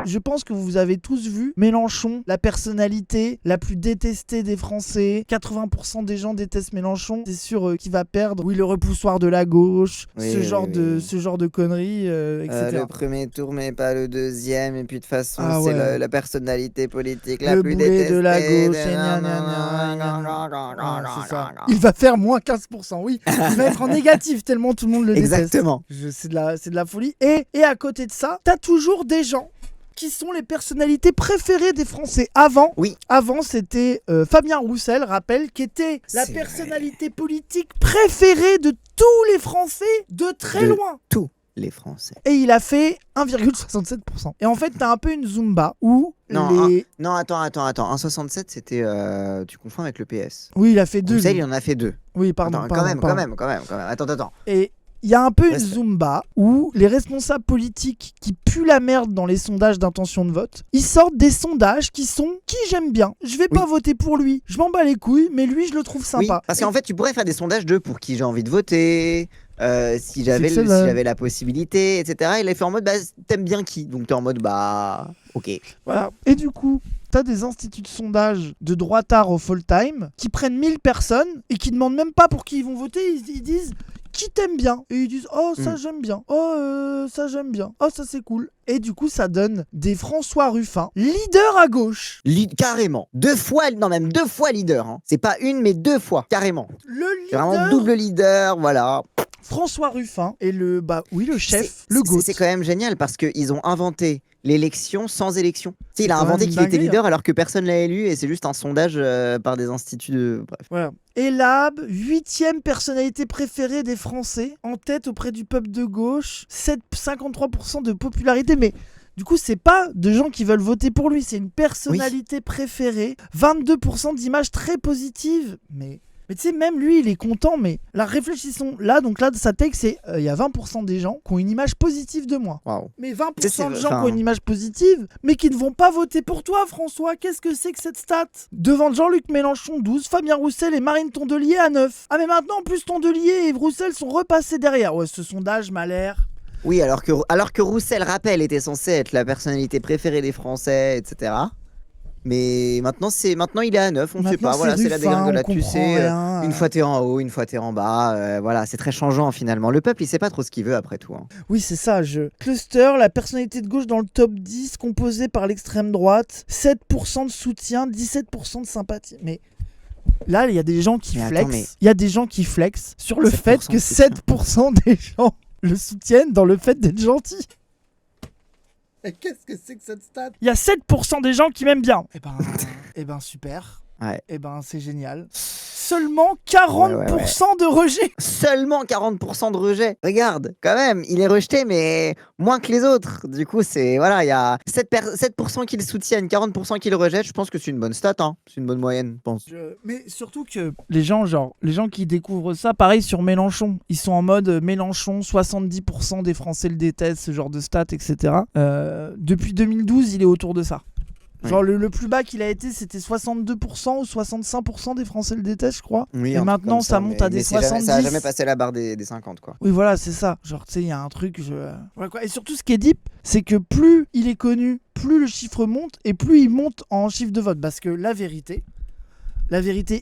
Je pense que vous avez tous vu Mélenchon, la personnalité la plus détestée des Français. 80% des gens détestent Mélenchon. C'est sûr qu'il va perdre. Oui, le repoussoir de la gauche, ce genre de conneries, etc. Le premier tour, mais pas le deuxième. Et puis de toute façon, Ah c'est ouais. la personnalité politique la Le plus boulet détestée. de la gauche. C'est ça. Il va faire moins 15%, oui. Il va être en négatif tellement tout le monde le déteste. Exactement. C'est de la folie. Et à côté de ça, t'as toujours des gens qui sont les personnalités préférées des Français. Avant, c'était Fabien Roussel, rappelle, qui était la personnalité politique préférée de tous les Français de très loin. Tous les Français. Et il a fait 1,67%. Et en fait, t'as un peu une Zumba où Non, attends. 1,67, c'était... tu confonds avec le PS. Oui, il a fait 2. Roussel, il en a fait 2. Oui, pardon. Quand même. Attends. Et il y a un peu une Zumba où les responsables politiques qui puent la merde dans les sondages d'intention de vote, ils sortent des sondages qui j'aime bien. Je vais pas voter pour lui. Je m'en bats les couilles, mais lui, je le trouve sympa. Oui, parce qu'en fait, tu pourrais faire des sondages de pour qui j'ai envie de voter... si j'avais la possibilité, etc. Il est fait en mode t'aimes bien qui, donc t'es en mode ok. Voilà. Et du coup, t'as des instituts de sondage de droitard au full time qui prennent 1000 personnes et qui demandent même pas pour qui ils vont voter. Ils disent qui t'aime bien, et ils disent oh ça j'aime bien, oh ça j'aime bien, oh ça c'est cool. Et du coup ça donne des François Ruffin leader à gauche. Carrément. 2 fois leader. Hein. C'est pas une mais 2 fois carrément. Le leader. C'est vraiment double leader, voilà. François Ruffin est le chef, le GOAT. C'est quand même génial parce qu'ils ont inventé l'élection sans élection. Il a inventé qu'il était leader alors que personne l'a élu et c'est juste un sondage par des instituts de... Bref. Voilà. Elab, 8e personnalité préférée des Français, en tête auprès du peuple de gauche, 53% de popularité, mais... Du coup, c'est pas de gens qui veulent voter pour lui, c'est une personnalité préférée, 22% d'images très positives, mais tu sais, même lui, il est content, mais là, réfléchissons. Là, sa take, c'est il y a 20% des gens qui ont une image positive de moi. Wow. Mais 20% de gens qui ont une image positive, mais qui ne vont pas voter pour toi, François. Qu'est-ce que c'est que cette stat ? Devant Jean-Luc Mélenchon, 12, Fabien Roussel et Marine Tondelier à 9. Ah, mais maintenant, en plus, Tondelier et Roussel sont repassés derrière. Ouais, ce sondage m'a l'air... Oui, alors que Roussel, rappel, était censé être la personnalité préférée des Français, etc. Mais maintenant il est à 9, on ne sait pas, voilà, c'est la dégringolade, tu sais, une fois t'es en haut, une fois t'es en bas, voilà, c'est très changeant finalement. Le peuple, il sait pas trop ce qu'il veut après tout. Hein. Oui, c'est ça, Cluster, la personnalité de gauche dans le top 10, composée par l'extrême droite, 7% de soutien, 17% de sympathie. Mais là, il y a des gens qui flexent, il y a des gens qui flexent sur le fait que 7% des gens le soutiennent dans le fait d'être gentil. Et qu'est-ce que c'est que cette stat ? Il y a 7% des gens qui m'aiment bien. Eh ben super. Ouais. Eh ben c'est génial. Seulement 40% de rejet. Seulement 40% de rejet. Regarde, quand même, il est rejeté, mais moins que les autres. Du coup, c'est voilà, il y a 7% qui le soutiennent, 40% qui le rejettent. Je pense que c'est une bonne stat, hein. C'est une bonne moyenne, je pense. Mais surtout que les gens qui découvrent ça, pareil sur Mélenchon, ils sont en mode Mélenchon, 70% des Français le détestent, ce genre de stats, etc. Depuis 2012, il est autour de ça. Genre le plus bas qu'il a été, c'était 62% ou 65% des Français le détestent, je crois. Oui, et maintenant, ça monte à des 70. Ça n'a jamais passé la barre des 50, quoi. Oui, voilà, c'est ça. Genre, tu sais, il y a un truc... Ouais, quoi. Et surtout, ce qui est deep, c'est que plus il est connu, plus le chiffre monte, et plus il monte en chiffre de vote. Parce que la vérité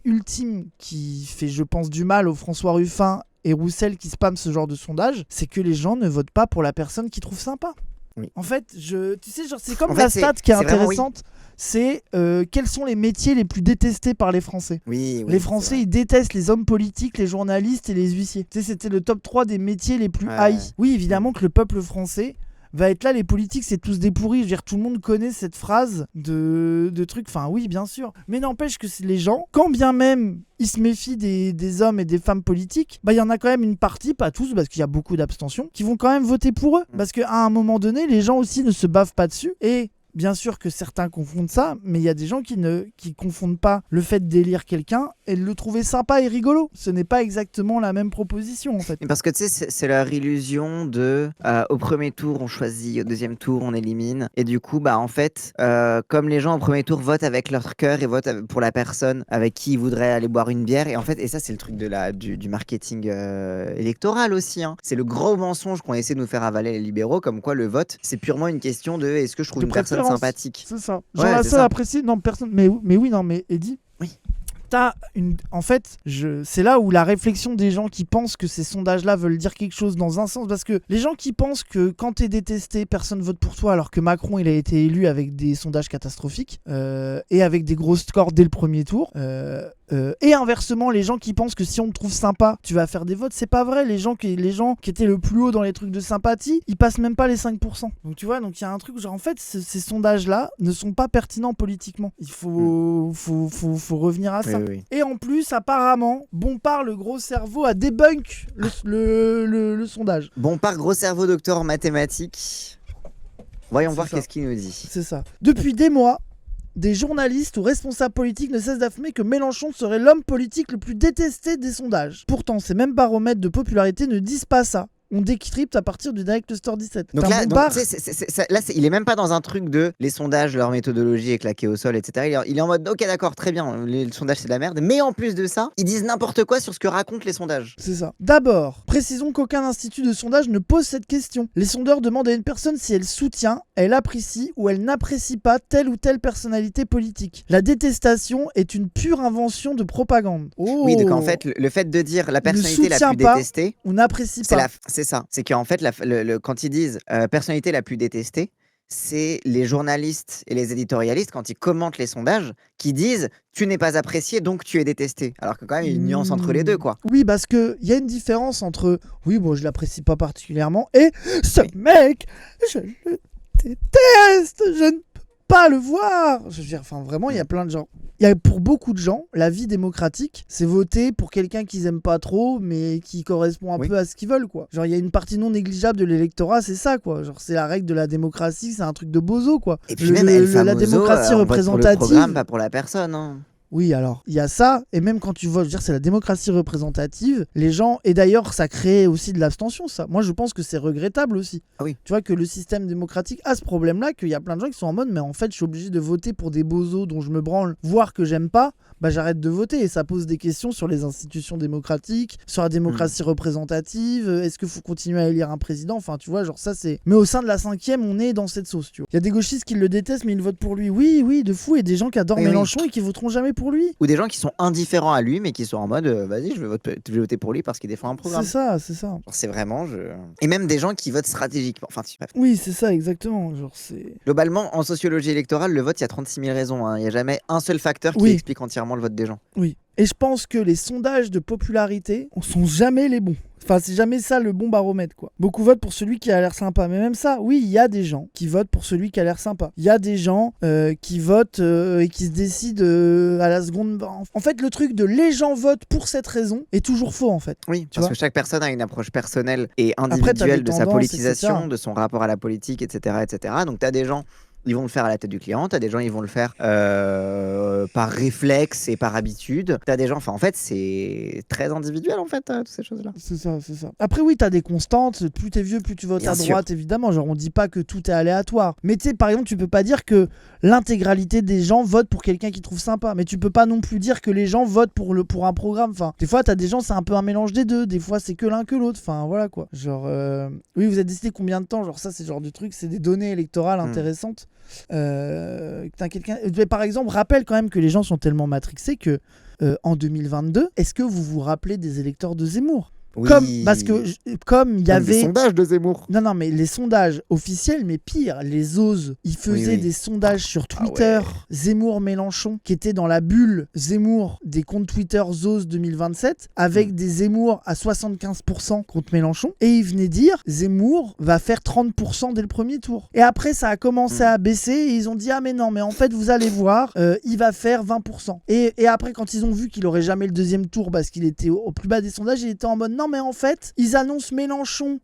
ultime qui fait, je pense, du mal aux François Ruffin et Roussel qui spamment ce genre de sondage, c'est que les gens ne votent pas pour la personne qu'ils trouvent sympa. Oui. En fait, tu sais, genre, c'est comme la stat qui est intéressante. C'est quels sont les métiers les plus détestés par les Français. Oui, les Français, ils détestent les hommes politiques, les journalistes et les huissiers. Tu sais, c'était le top 3 des métiers les plus haïs. Oui, évidemment que le peuple français va être là, les politiques, c'est tous des pourris. Je veux dire, tout le monde connaît cette phrase de trucs. Enfin, oui, bien sûr. Mais n'empêche que les gens, quand bien même ils se méfient des hommes et des femmes politiques, il y en a quand même une partie, pas tous, parce qu'il y a beaucoup d'abstention, qui vont quand même voter pour eux. Parce qu'à un moment donné, les gens aussi ne se bavent pas dessus. Et bien sûr que certains confondent ça, mais il y a des gens qui confondent pas le fait d'élire quelqu'un et de le trouver sympa et rigolo. Ce n'est pas exactement la même proposition en fait. Parce que tu sais, c'est leur illusion de au premier tour on choisit, au deuxième tour on élimine. Et du coup, en fait, comme les gens au premier tour votent avec leur cœur et votent pour la personne avec qui ils voudraient aller boire une bière. Et en fait, et ça c'est le truc du marketing électoral aussi. Hein. C'est le gros mensonge qu'on essaie de nous faire avaler les libéraux, comme quoi le vote c'est purement une question de est-ce que je trouve une personne sympathique. C'est ça. Genre la seule appréciée, non personne. Mais oui, non mais Eddie. Oui. En fait, c'est là où la réflexion des gens qui pensent que ces sondages-là veulent dire quelque chose dans un sens, parce que les gens qui pensent que quand t'es détesté, personne vote pour toi, alors que Macron, il a été élu avec des sondages catastrophiques et avec des gros scores dès le premier tour. Et inversement, les gens qui pensent que si on te trouve sympa, tu vas faire des votes, c'est pas vrai. Les gens qui étaient le plus haut dans les trucs de sympathie, ils passent même pas les 5%. Donc tu vois, donc il y a un truc genre en fait, ces sondages-là ne sont pas pertinents politiquement. Il faut revenir à ça. Oui. Et en plus, apparemment, Bompard, le gros cerveau, a débunk le sondage. Bompard, gros cerveau, docteur en mathématiques. Voyons voir qu'est-ce qu'il nous dit. C'est ça. Depuis des mois, des journalistes ou responsables politiques ne cessent d'affirmer que Mélenchon serait l'homme politique le plus détesté des sondages. Pourtant, ces mêmes baromètres de popularité ne disent pas ça. On décrypte à partir du Direct Store 17. Donc là, il est même pas dans un truc de les sondages, leur méthodologie est claquée au sol, etc. Il est en mode ok d'accord, très bien, les sondages c'est de la merde, mais en plus de ça, ils disent n'importe quoi sur ce que racontent les sondages. C'est ça. D'abord, précisons qu'aucun institut de sondage ne pose cette question. Les sondeurs demandent à une personne si elle soutient, elle apprécie ou elle n'apprécie pas telle ou telle personnalité politique. La détestation est une pure invention de propagande. Oui, donc en fait, le fait de dire la personnalité la plus détestée, ou n'apprécie pas. C'est ça. C'est qu'en fait, quand ils disent personnalité la plus détestée, c'est les journalistes et les éditorialistes, quand ils commentent les sondages, qui disent tu n'es pas apprécié, donc tu es détesté. Alors que quand même, il y a une nuance entre les deux, quoi. Oui, parce qu'il y a une différence entre oui, bon, je l'apprécie pas particulièrement, et ce mec, je le déteste, je ne peux pas le voir. Je veux dire, enfin, vraiment, il y a plein de gens. Pour beaucoup de gens, la vie démocratique, c'est voter pour quelqu'un qu'ils aiment pas trop, mais qui correspond un peu à ce qu'ils veulent, quoi. Genre, il y a une partie non négligeable de l'électorat, c'est ça, quoi. Genre, c'est la règle de la démocratie, c'est un truc de bozo, quoi. Et puis même, la démocratie représentative. Pour le programme, pas pour la personne, hein. Oui, alors, il y a ça, et même quand tu votes, je veux dire, c'est la démocratie représentative, les gens, et d'ailleurs, ça crée aussi de l'abstention, ça. Moi, je pense que c'est regrettable aussi. Ah oui. Tu vois, que le système démocratique a ce problème-là, qu'il y a plein de gens qui sont en mode, mais en fait, je suis obligé de voter pour des bozos dont je me branle, voire que j'aime pas, j'arrête de voter. Et ça pose des questions sur les institutions démocratiques, sur la démocratie représentative, est-ce qu'il faut continuer à élire un président, enfin, tu vois, genre ça, c'est... Mais au sein de la 5e, on est dans cette sauce, tu vois. Il y a des gauchistes qui le détestent, mais ils votent pour lui. Oui, de fou, et des gens qui adorent Mélenchon et qui voteront jamais pour lui. Ou des gens qui sont indifférents à lui, mais qui sont en mode vas-y, je vais voter pour lui parce qu'il défend un programme. C'est ça. C'est vraiment. Et même des gens qui votent stratégiquement. Enfin, oui, c'est ça, exactement. Genre, c'est... Globalement, en sociologie électorale, le vote, il y a 36 000 raisons. Hein. Il n'y a jamais un seul facteur qui explique entièrement le vote des gens. Oui. Et je pense que les sondages de popularité ne sont jamais les bons. Enfin, c'est jamais ça le bon baromètre, quoi. Beaucoup votent pour celui qui a l'air sympa. Mais même ça, oui, il y a des gens qui votent pour celui qui a l'air sympa. Il y a des gens qui votent et qui se décident à la seconde. En fait, le truc de les gens votent pour cette raison est toujours faux, en fait. Oui, parce que chaque personne a une approche personnelle et individuelle de sa politisation, de son rapport à la politique, etc. etc. Donc, tu as des gens... Ils vont le faire à la tête du client, t'as des gens ils vont le faire par réflexe et par habitude. T'as des gens, enfin en fait c'est très individuel en fait toutes ces choses-là. C'est ça. Après oui t'as des constantes, plus t'es vieux plus tu votes à droite évidemment, genre on dit pas que tout est aléatoire. Mais tu sais par exemple tu peux pas dire que l'intégralité des gens votent pour quelqu'un qu'ils trouvent sympa. Mais tu peux pas non plus dire que les gens votent pour un programme. Enfin des fois t'as des gens c'est un peu un mélange des deux, des fois c'est que l'un que l'autre. Enfin voilà quoi. Genre oui vous avez décidé combien de temps, genre ça c'est le genre de truc, c'est des données électorales intéressantes. Par exemple, rappelle quand même que les gens sont tellement matrixés que en 2022, est-ce que vous vous rappelez des électeurs de Zemmour ? Oui. Comme il y avait des sondages de Zemmour. Non, mais les sondages officiels, mais pire, les Ozes, ils faisaient des sondages sur Twitter, Zemmour-Mélenchon, qui étaient dans la bulle Zemmour des comptes Twitter Zose 2027, avec des Zemmour à 75% contre Mélenchon, et ils venaient dire Zemmour va faire 30% dès le premier tour. Et après, ça a commencé à baisser, et ils ont dit ah mais non, mais en fait, vous allez voir, il va faire 20%. Et après, quand ils ont vu qu'il aurait jamais le deuxième tour, parce qu'il était au plus bas des sondages, il était en mode non, mais en fait, ils annoncent Mélenchon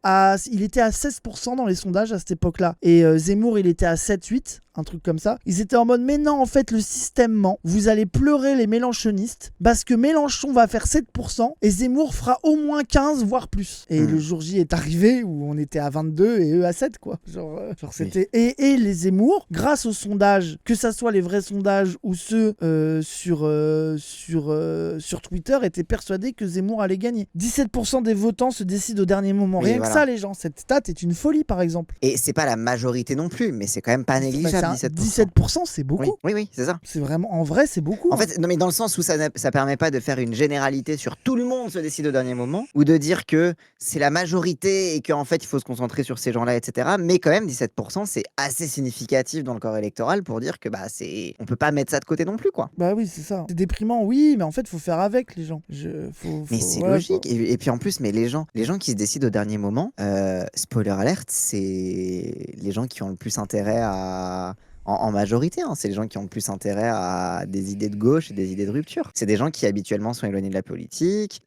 il était à 16% dans les sondages à cette époque-là. Et Zemmour, il était à 7-8. un truc comme ça. Ils étaient en mode, mais non, en fait, le système ment. Vous allez pleurer les mélenchonistes parce que Mélenchon va faire 7% et Zemmour fera au moins 15, voire plus. Et le jour J est arrivé où on était à 22 et eux à 7, quoi. Genre c'était... Oui. Et les Zemmour, grâce aux sondages, que ça soit les vrais sondages ou ceux sur Twitter, étaient persuadés que Zemmour allait gagner. 17% des votants se décident au dernier moment. Rien que ça, les gens. Cette stat est une folie, par exemple. Et c'est pas la majorité non plus, mais c'est quand même pas négligeable, 17%. 17%, c'est beaucoup. Oui, c'est ça. C'est vraiment... En vrai, c'est beaucoup. En fait, non, mais dans le sens où ça permet pas de faire une généralité sur tout le monde se décide au dernier moment, ou de dire que c'est la majorité et qu'en fait, il faut se concentrer sur ces gens-là, etc. Mais quand même, 17%, c'est assez significatif dans le corps électoral pour dire que on peut pas mettre ça de côté non plus, quoi. Bah oui, c'est ça. C'est déprimant, oui, mais en fait, faut faire avec les gens. Mais c'est logique. Et puis en plus, mais les gens qui se décident au dernier moment, spoiler alert, c'est les gens qui ont le plus intérêt en majorité, hein, c'est les gens qui ont le plus intérêt à des idées de gauche et des idées de rupture. C'est des gens qui habituellement sont éloignés de la politique,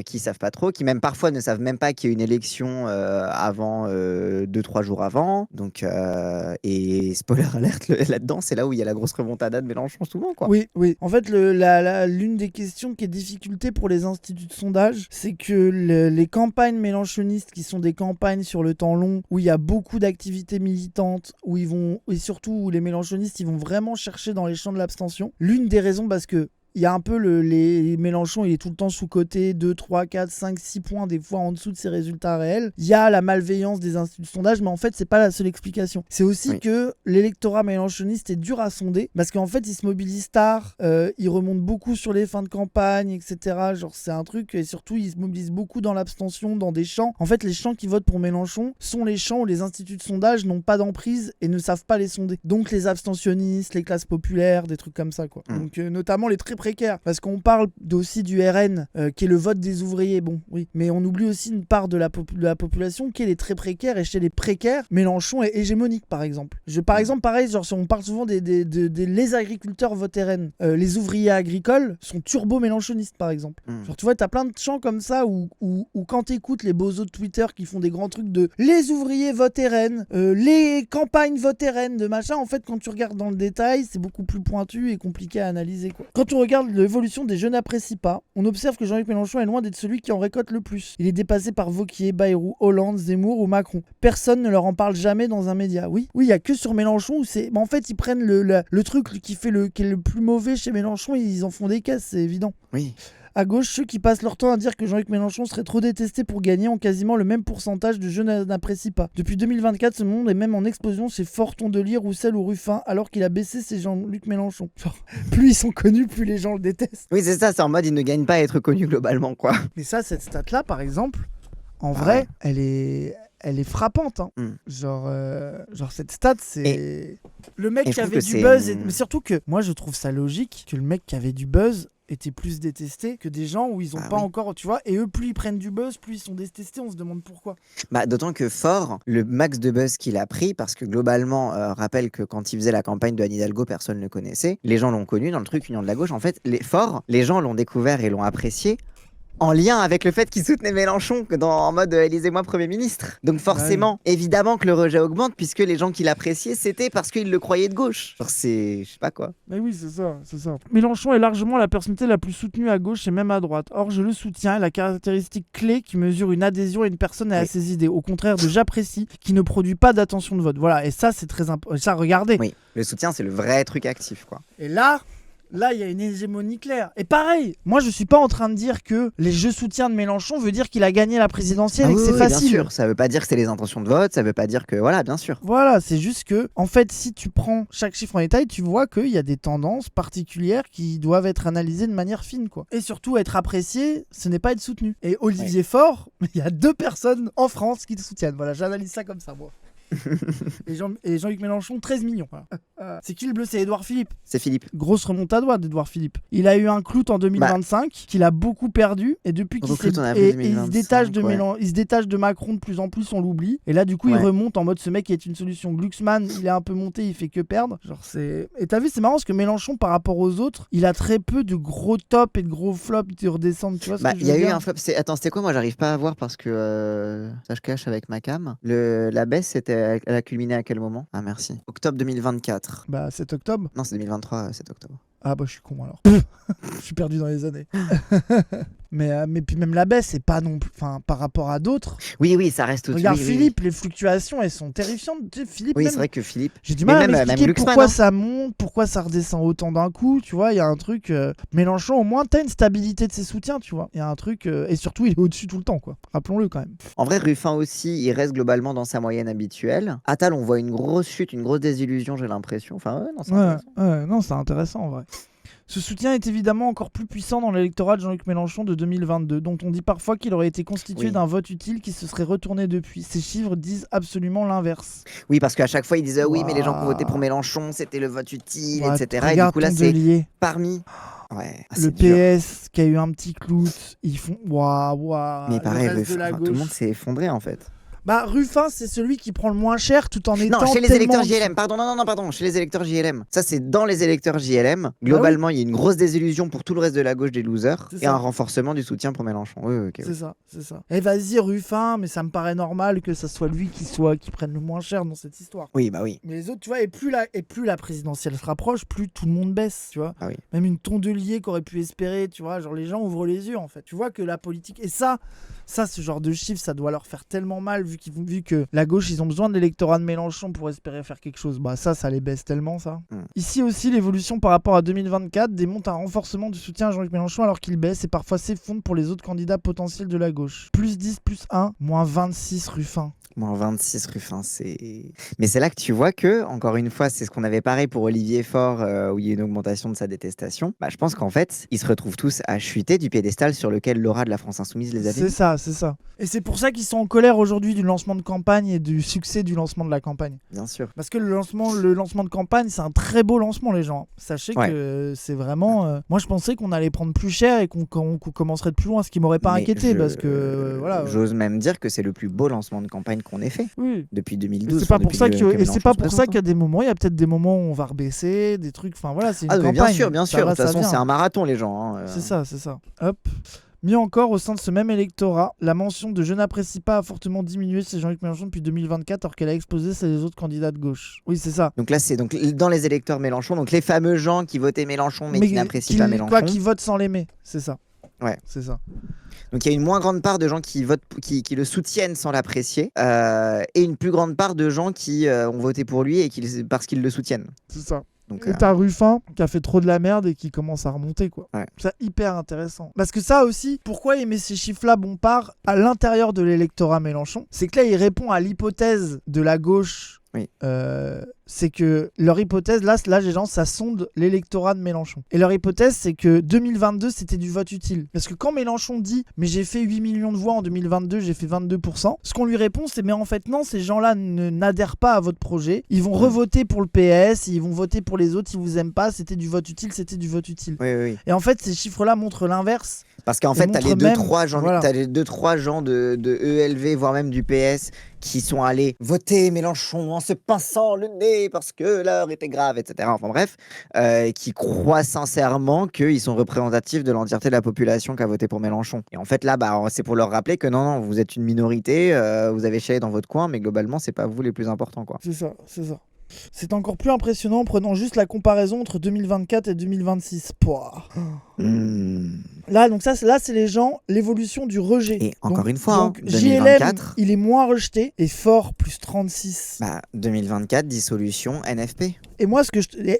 qui savent pas trop, qui même parfois ne savent même pas qu'il y a une élection avant 2-3 jours avant. Donc, et spoiler alert, là-dedans, c'est là où il y a la grosse remontada de Mélenchon souvent, quoi. Oui. En fait, l'une des questions qui est difficulté pour les instituts de sondage, c'est que les campagnes mélenchonistes, qui sont des campagnes sur le temps long, où il y a beaucoup d'activités militantes, où ils vont, et surtout où les mélenchonistes, ils vont vraiment chercher dans les champs de l'abstention. L'une des raisons, parce que il y a un peu les Mélenchon, il est tout le temps sous-coté, 2, 3, 4, 5, 6 points, des fois en dessous de ses résultats réels. Il y a la malveillance des instituts de sondage, mais en fait, c'est pas la seule explication. C'est aussi que l'électorat mélenchoniste est dur à sonder, parce qu'en fait, il se mobilise tard, il remonte beaucoup sur les fins de campagne, etc. Genre, c'est un truc, et surtout, il se mobilise beaucoup dans l'abstention, dans des champs. En fait, les champs qui votent pour Mélenchon sont les champs où les instituts de sondage n'ont pas d'emprise et ne savent pas les sonder. Donc, les abstentionnistes, les classes populaires, des trucs comme ça, quoi. Donc, notamment les très précaires, parce qu'on parle aussi du RN, qui est le vote des ouvriers, bon, oui, mais on oublie aussi une part de la population qui est les très précaires, et chez les précaires, Mélenchon est hégémonique, par exemple. Par exemple, pareil, genre, on parle souvent les agriculteurs votent RN, les ouvriers agricoles sont turbo-mélenchonistes, par exemple. Genre, tu vois, t'as plein de chants comme ça où quand t'écoutes les bozos de Twitter qui font des grands trucs de les ouvriers votent RN, les campagnes votent RN, de machin, en fait, quand tu regardes dans le détail, c'est beaucoup plus pointu et compliqué à analyser, quoi. Quand on regarde l'évolution des jeunes n'apprécient pas, on observe que Jean-Luc Mélenchon est loin d'être celui qui en récolte le plus. Il est dépassé par Wauquiez, Bayrou, Hollande, Zemmour ou Macron. Personne ne leur en parle jamais dans un média. Oui, il y a que sur Mélenchon où c'est... en fait, ils prennent le truc qui est le plus mauvais chez Mélenchon, ils en font des caisses, c'est évident. Oui. À gauche, ceux qui passent leur temps à dire que Jean-Luc Mélenchon serait trop détesté pour gagner ont quasiment le même pourcentage de jeunes n'apprécient pas. Depuis 2024, ce monde est même en explosion chez Faure, Tondelier, Roussel ou Ruffin, alors qu'il a baissé chez Jean-Luc Mélenchon. Genre, plus ils sont connus, plus les gens le détestent. Oui, c'est ça, c'est en mode il ne gagne pas à être connu globalement, quoi. Mais ça, cette stat-là, par exemple, en vrai, elle est frappante, hein. Genre cette stat, c'est... Le mec qui avait du buzz, mais surtout que, moi je trouve ça logique que le mec qui avait du buzz étaient plus détestés que des gens où ils ont pas encore, tu vois, et eux plus ils prennent du buzz, plus ils sont détestés, on se demande pourquoi. D'autant que Faure, le max de buzz qu'il a pris, parce que globalement, rappelle que quand il faisait la campagne de Anne Hidalgo, personne ne le connaissait, les gens l'ont connu dans le truc Union de la gauche, en fait, les gens l'ont découvert et l'ont apprécié en lien avec le fait qu'il soutenait Mélenchon en mode élisez-moi Premier ministre. Donc forcément, évidemment que le rejet augmente, puisque les gens qui l'appréciaient, c'était parce qu'ils le croyaient de gauche. Genre c'est... je sais pas quoi. Mais oui, c'est ça. Mélenchon est largement la personnalité la plus soutenue à gauche et même à droite. Or, je le soutiens, la caractéristique clé qui mesure une adhésion à une personne et à ses idées. Au contraire de j'apprécie, qui ne produit pas d'attention de vote. Voilà, et ça, c'est très important. Ça, regardez. Oui, le soutien, c'est le vrai truc actif, quoi. Et là, il y a une hégémonie claire. Et pareil, moi je suis pas en train de dire que les jeux soutiens de Mélenchon veut dire qu'il a gagné la présidentielle et que c'est facile. Bien sûr, ça veut pas dire que c'est les intentions de vote, ça veut pas dire que... Voilà, bien sûr. Voilà, c'est juste que, en fait, si tu prends chaque chiffre en détail, tu vois qu'il y a des tendances particulières qui doivent être analysées de manière fine, quoi. Et surtout, être apprécié, ce n'est pas être soutenu. Et Olivier Faure, il y a 2 personnes en France qui te soutiennent. Voilà, j'analyse ça comme ça, moi. et Jean-Luc Mélenchon, 13 millions. Voilà. C'est qui le bleu? C'est Édouard Philippe. C'est Philippe. Grosse remontada d'Édouard Philippe. Il a eu un clout en 2025 qu'il a beaucoup perdu et depuis qu'il il se détache de Macron de plus en plus, on l'oublie. Et là du coup il remonte en mode ce mec est une solution. Glucksmann, il est un peu monté, il fait que perdre. Genre c'est. Et t'as vu, c'est marrant parce que Mélenchon par rapport aux autres, il a très peu de gros tops et de gros flops qui redescendent. Tu vois ce que je veux dire ? Il y a eu un flop. Attends, c'était quoi? Moi j'arrive pas à voir parce que ça je cache avec ma cam. La baisse elle a culminé à quel moment? Ah merci. Octobre 2024. Bah 7 octobre. Non, c'est 2023, 7 octobre. Ah bah je suis con alors. Je suis perdu dans les années. mais puis même la baisse, c'est pas non plus. Enfin, par rapport à d'autres. Oui, ça reste au-dessus. Regarde Philippe, les fluctuations, elles sont terrifiantes. Tu sais, Philippe. Oui, c'est vrai que Philippe. J'ai du mal à m'expliquer pourquoi ça monte, pourquoi ça redescend autant d'un coup. Tu vois, il y a un truc. Mélenchon, au moins, t'as une stabilité de ses soutiens, tu vois. Il y a un truc. Et surtout, il est au-dessus tout le temps, quoi. Rappelons-le quand même. En vrai, Ruffin aussi, il reste globalement dans sa moyenne habituelle. Attal, on voit une grosse chute, une grosse désillusion, j'ai l'impression. Enfin, non, c'est intéressant en vrai. Ce soutien est évidemment encore plus puissant dans l'électorat de Jean-Luc Mélenchon de 2022, dont on dit parfois qu'il aurait été constitué d'un vote utile qui se serait retourné depuis. Ces chiffres disent absolument l'inverse. Oui, parce qu'à chaque fois, ils disaient oui, mais les gens qui ont voté pour Mélenchon, c'était le vote utile, etc. Et du coup, là, c'est parmi... le PS qui a eu un petit clout, ils font Mais pareil, tout le monde s'est effondré en fait. Bah Ruffin, c'est celui qui prend le moins cher tout en étant. Non, chez les électeurs JLM. Pardon, chez les électeurs JLM. Ça, c'est dans les électeurs JLM. Globalement, il y a une grosse désillusion pour tout le reste de la gauche des losers et un renforcement du soutien pour Mélenchon. Oui, c'est ça. Et vas-y, Ruffin, mais ça me paraît normal que ça soit lui qui prenne le moins cher dans cette histoire. Oui, bah oui. Mais les autres, tu vois, et plus la présidentielle se rapproche, plus tout le monde baisse, tu vois. Ah oui. Même une Tondelier qu'aurait pu espérer, tu vois, genre les gens ouvrent les yeux en fait. Tu vois que la politique et ça, ce genre de chiffres, ça doit leur faire tellement mal vu que la gauche, ils ont besoin de l'électorat de Mélenchon pour espérer faire quelque chose. Bah ça les baisse tellement, ça. Ici aussi, l'évolution par rapport à 2024 démontre un renforcement du soutien à Jean-Luc Mélenchon alors qu'il baisse et parfois s'effondre pour les autres candidats potentiels de la gauche. Plus 10, plus 1, moins 26 Ruffin. Moins 26 Ruffin, c'est... Mais c'est là que tu vois que, encore une fois, c'est ce qu'on avait pareil pour Olivier Faure, où il y a une augmentation de sa détestation. Bah, je pense qu'en fait, ils se retrouvent tous à chuter du piédestal sur lequel Laura de la France Insoumise les avait. C'est ça. Et c'est pour ça qu'ils sont en colère aujourd'hui du lancement de campagne et du succès du lancement de la campagne. Bien sûr. Parce que le lancement de campagne, c'est un très beau lancement, les gens. Sachez que c'est vraiment... Moi, je pensais qu'on allait prendre plus cher et qu'on commencerait de plus loin, ce qui m'aurait pas inquiété, parce que... voilà. J'ose même dire que c'est le plus beau lancement de campagne qu'on ait fait depuis 2012. C'est pas pour ça qu'il y a des moments, il y a peut-être des moments où on va rebaisser, des trucs, enfin voilà, c'est une campagne. Bien sûr, de toute façon c'est un marathon les gens. C'est ça. Hop. Mieux encore, au sein de ce même électorat, la mention de « je n'apprécie pas » a fortement diminué chez Jean-Luc Mélenchon depuis 2024 alors qu'elle a explosé chez les autres candidats de gauche. Oui, c'est ça. Donc là, c'est dans les électeurs Mélenchon, donc les fameux gens qui votaient Mélenchon mais qui n'apprécient pas Mélenchon. Qui votent sans l'aimer, c'est ça. Ouais. C'est ça. Donc il y a une moins grande part de gens qui votent, qui le soutiennent sans l'apprécier, et une plus grande part de gens qui ont voté pour lui et parce qu'ils le soutiennent. C'est ça. Donc, et t'as Ruffin qui a fait trop de la merde et qui commence à remonter, quoi. Ouais. C'est hyper intéressant. Parce que ça aussi, pourquoi il met ces chiffres-là bon part à l'intérieur de l'électorat Mélenchon? C'est que là, il répond à l'hypothèse de la gauche. Oui. C'est que leur hypothèse, là les gens, ça sonde l'électorat de Mélenchon. Et leur hypothèse, c'est que 2022, c'était du vote utile. Parce que quand Mélenchon dit « mais j'ai fait 8 millions de voix en 2022, j'ai fait 22%, ce qu'on lui répond, c'est « mais en fait non, ces gens-là n'adhèrent pas à votre projet, ils vont revoter pour le PS, ils vont voter pour les autres, ils vous aiment pas, c'était du vote utile, c'était du vote utile. » Oui. Et en fait, ces chiffres-là montrent l'inverse. Parce qu'en fait, t'as les 2-3 gens de ELV, voire même du PS, qui sont allés voter Mélenchon en se pinçant le nez parce que l'heure était grave, etc. Enfin bref, qui croient sincèrement qu'ils sont représentatifs de l'entièreté de la population qui a voté pour Mélenchon. Et en fait, là, c'est pour leur rappeler que non, vous êtes une minorité, vous avez chialé dans votre coin, mais globalement, c'est pas vous les plus importants, quoi. C'est ça. C'est encore plus impressionnant en prenant juste la comparaison entre 2024 et 2026. Là, donc là, c'est les gens, l'évolution du rejet. Et encore une fois, 2024, JLM, il est moins rejeté et Faure plus 36. 2024, dissolution, NFP. Et moi,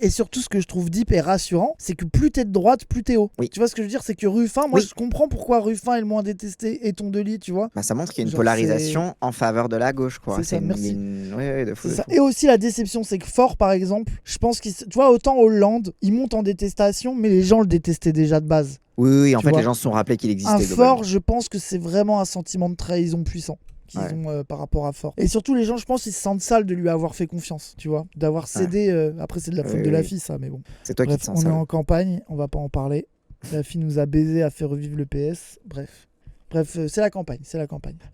surtout ce que je trouve deep et rassurant, c'est que plus t'es de droite, plus t'es haut. Oui. Tu vois ce que je veux dire, c'est que Ruffin, moi je comprends pourquoi Ruffin est le moins détesté et Tondelier, tu vois. Ça montre qu'il y a une polarisation en faveur de la gauche, quoi. C'est ça, merci. De fou. Et aussi la déception, c'est que Faure, par exemple, je pense tu vois, autant Hollande, il monte en détestation, mais les gens le détestaient déjà de base. Oui, en fait, les gens se sont rappelés qu'il existait. Faure, je pense que c'est vraiment un sentiment de trahison puissant. qu'ils ont par rapport à Fort. Et surtout, les gens, je pense, ils se sentent sales de lui avoir fait confiance, tu vois, d'avoir cédé. Après, c'est de la faute de la fille, ça, mais bon. C'est toi qui te sens sale. On est en campagne, on va pas en parler. La fille nous a baisé, a fait revivre le PS. Bref, c'est la campagne,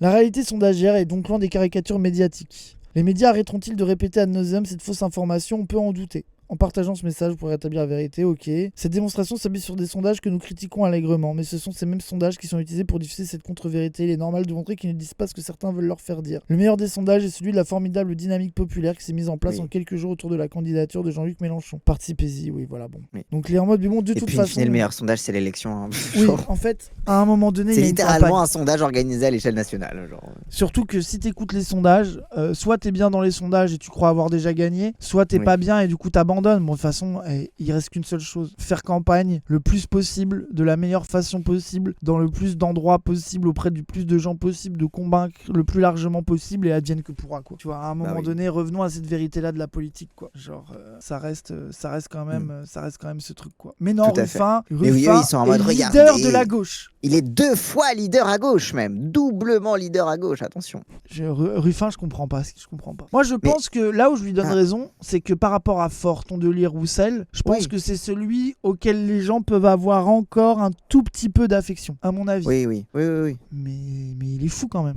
La réalité sondagière est donc loin des caricatures médiatiques. Les médias arrêteront-ils de répéter ad nauseam cette fausse information? On peut en douter. En partageant ce message pour rétablir la vérité, ok. Cette démonstration s'appuie sur des sondages que nous critiquons allègrement, mais ce sont ces mêmes sondages qui sont utilisés pour diffuser cette contre-vérité. Il est normal de montrer qu'ils ne disent pas ce que certains veulent leur faire dire. Le meilleur des sondages est celui de la formidable dynamique populaire qui s'est mise en place en quelques jours autour de la candidature de Jean-Luc Mélenchon. Participez-y, oui, voilà, bon. Oui. Donc les en mode, mais bon, de toute façon... le meilleur sondage, c'est l'élection. Hein. Oui, en fait, à un moment donné, c'est littéralement un sondage organisé à l'échelle nationale. Genre. Surtout que si t'écoutes les sondages, soit t'es bien dans les sondages et tu crois avoir déjà gagné, soit t'es pas bien et du coup t'abandonnes. Bon, de toute façon, il reste qu'une seule chose, faire campagne le plus possible, de la meilleure façon possible, dans le plus d'endroits possible, auprès du plus de gens possible, de convaincre le plus largement possible et advienne que pourra, quoi. Tu vois, à un moment donné, revenons à cette vérité-là de la politique, quoi. Genre, ça reste quand même ce truc, quoi. Mais non, Ruffin ils sont en mode, leader de la gauche. Il est 2 fois leader à gauche, même. Doublement leader à gauche, attention. Ruffin, je comprends pas. Moi, je pense que là où je lui donne raison, c'est que par rapport à Fort, Tondelier, Roussel, je pense que c'est celui auquel les gens peuvent avoir encore un tout petit peu d'affection, à mon avis. Oui. Mais il est fou quand même.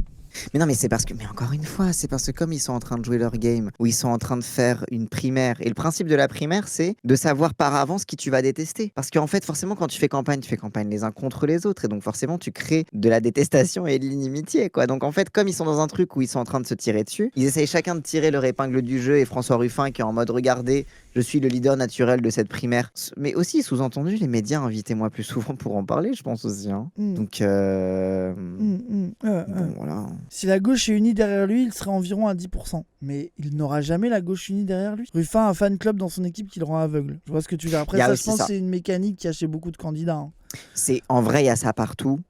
Mais non, mais c'est parce que, mais encore une fois, c'est parce que comme ils sont en train de jouer leur game, ou ils sont en train de faire une primaire, et le principe de la primaire, c'est de savoir par avance qui tu vas détester. Parce qu'en fait, forcément, quand tu fais campagne les uns contre les autres, et donc forcément, tu crées de la détestation et de l'inimitié, quoi. Donc en fait, comme ils sont dans un truc où ils sont en train de se tirer dessus, ils essayent chacun de tirer leur épingle du jeu, et François Ruffin qui est en mode, regardez, je suis le leader naturel de cette primaire. Mais aussi, sous-entendu, les médias, invitez-moi plus souvent pour en parler, je pense aussi. Hein. Donc, bon, voilà. Si la gauche est unie derrière lui, il serait environ à 10%. Mais il n'aura jamais la gauche unie derrière lui. Ruffin a un fan club dans son équipe qui le rend aveugle. Je vois ce que tu veux dire. Après, ça, je pense que c'est une mécanique qui a chez beaucoup de candidats. Hein. En vrai, il y a ça partout,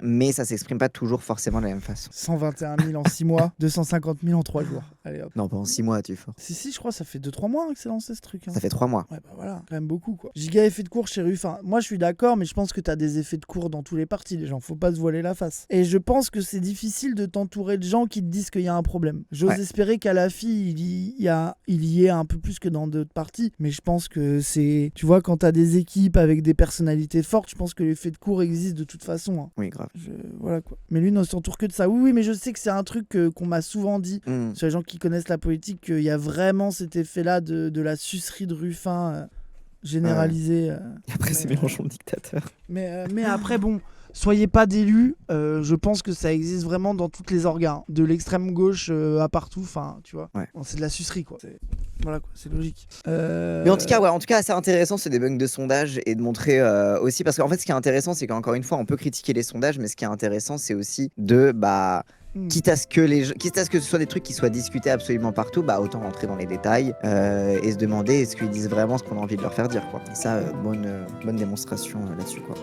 mais ça s'exprime pas toujours forcément de la même façon. 121 000 en 6 mois, 250 000 en 3 jours. Allez hop. Non, pas en 6 mois, tu es fort. Si, je crois que ça fait 2-3 mois que c'est lancé ce truc. Hein. Ça fait 3 mois. Ouais, bah voilà, quand même beaucoup, quoi. Giga effet de cours chez Ruffin. Moi, je suis d'accord, mais je pense que t'as des effets de cours dans tous les partis, les gens. Faut pas se voiler la face. Et je pense que c'est difficile de t'entourer de gens qui te disent qu'il y a un problème. J'ose espérer qu'à la fille, il y ait un peu plus que dans d'autres partis, mais je pense que c'est... Tu vois, quand t'as des équipes avec des personnalités fortes, je pense que l'effet de cours existe de toute façon. Hein. Oui, grave. Voilà, quoi. Mais lui, ne s'entoure que de ça. Oui, mais je sais que c'est un truc qu'on m'a souvent dit sur les gens qui connaissent la politique, qu'il y a vraiment cet effet-là de la sucerie de Ruffin généralisée. Après, c'est Mélenchon le dictateur. Mais après, bon... Soyez pas d'élus, je pense que ça existe vraiment dans toutes les organes, de l'extrême gauche à partout, enfin, tu vois. Bon, c'est de la sucerie, quoi. Voilà, quoi, c'est logique. Mais en tout cas, assez intéressant ce débunk de sondage et de montrer aussi, parce qu'en fait, ce qui est intéressant, c'est qu'encore une fois, on peut critiquer les sondages, mais ce qui est intéressant, c'est aussi de, quitte à ce que ce soit des trucs qui soient discutés absolument partout, autant rentrer dans les détails et se demander est-ce qu'ils disent vraiment ce qu'on a envie de leur faire dire, quoi. Et ça, bonne démonstration là-dessus, quoi.